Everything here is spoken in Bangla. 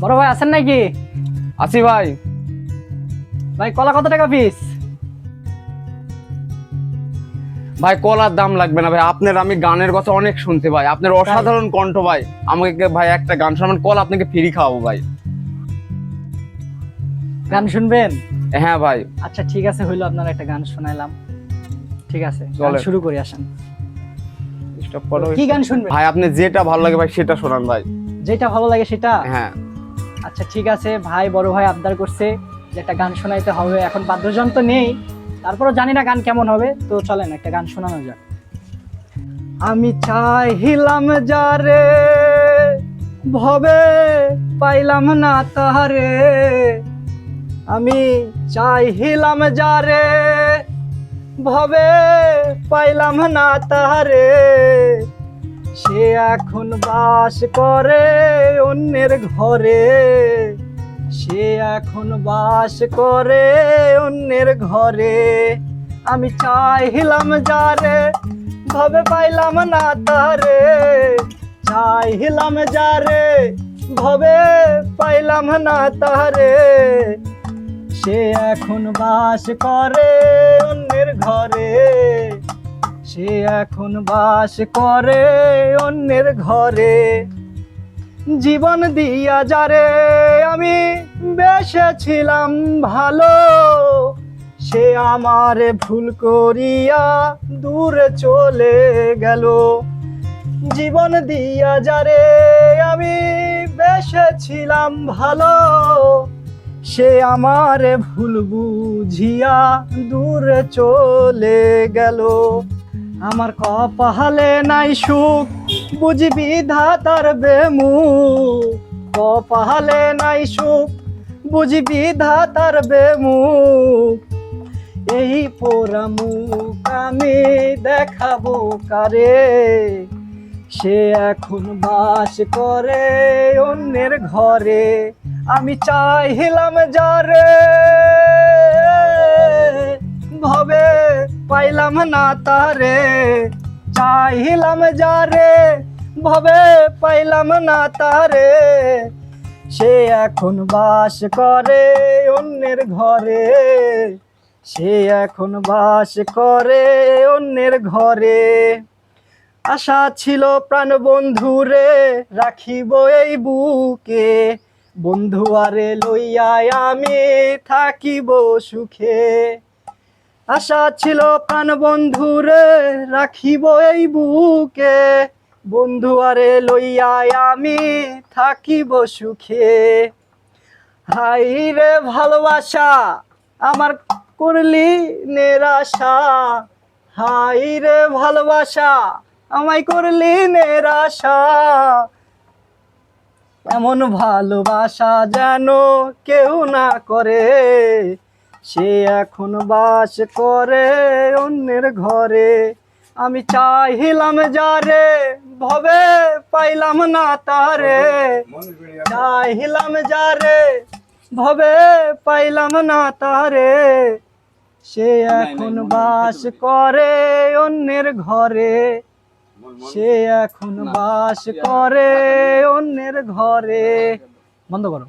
বড় ভাই আছেন নাকি? আছি ভাই। ভাই কলা কত টাকা পিস? ভাই কলার দাম লাগবে না ভাই, আপনার আমি গানের কথা অনেক শুনছি ভাই, আপনার অসাধারণ কণ্ঠ ভাই। আমাকে ভাই একটা গান শোনাবেন, কলা আপনাকে ফ্রি খাওয়াবো ভাই। গান শুনবেন? হ্যাঁ ভাই। আচ্ছা ঠিক আছে, হইলো আপনার একটা গান শোনাইলাম। ঠিক আছে গান চলেন। শুরু করি, আসেন। স্টপ করো। কি গান শুনবেন? ভাই আপনি যেটা ভালো লাগে ভাই সেটা শোনান ভাই। যেটা ভালো লাগে সেটা? হ্যাঁ। আচ্ছা ঠিক আছে ভাই, বড় ভাই আবদার করছে যে একটা গান শোনাইতে হবে, এখন বাদ্যযন্ত্র নেই, তারপরও জানি না গান কেমন হবে, তো চলেন একটা গান শোনানো যাক। আমি চাইলাম যারে ভবে পাইলাম না তাহারে, আমি চাইলাম যারে ভবে পাইলাম না তাহারে, সে এখন বাস করে অন্যের ঘরে, সে এখন বাস করে অন্যের ঘরে। আমি চাইলাম যারে ভবে পাইলাম না তারে, চাইলাম যারে ভবে পাইলাম না তারে, সে এখন বাস করে অন্যের ঘরে, সে এখন বাস করে অন্যের ঘরে। জীবন দিয়া যারে আমি বেসেছিলাম ভালো, সে আমারে ভুল করিয়া দূরে চলে গেল। জীবন দিয়া যারে আমি বেসেছিলাম ভালো, সে আমারে ভুল বুঝিয়া দূরে চলে গেল। আমার কপালে নাই সুখ বুঝি বিধাতার বেমুখ, কপালে নাই সুখ বুঝি বিধাতার বেমুখ। এই পোড়া মুখ আমি দেখাবো কারে, সে এখন বাস করে অন্যের ঘরে। আমি চাইলাম যারে ভবে পাইলাম না তারে, চাইলাম যারে ভবে পাইলাম না তারে, সে এখন বাস করে অন্যের ঘরে, সে এখন বাস করে অন্যের ঘরে। আশা ছিল প্রাণ বন্ধুরে রাখিব এই বুকে, বন্ধু আরে লইয়া আমি থাকিব সুখে। আশা ছিল প্রাণ বন্ধুরে রাখিব এই বুকে, বন্ধু আরে লইয়া আমি থাকিব সুখে। হাই রে ভালোবাসা আমার করলি নিরাশা, হাই রে ভালোবাসা আমায় করলি নিরাশা। এমন ভালোবাসা যেন কেউ না করে, সে এখন বাস করে অন্যের ঘরে। আমি চাইলাম যারে ভবে পাইলাম না তারে, চাইলাম যারে ভবে পাইলাম না তারে, সে এখন বাস করে অন্যের ঘরে, সে এখন বাস করে অন্যের ঘরে। বন্ধ করো।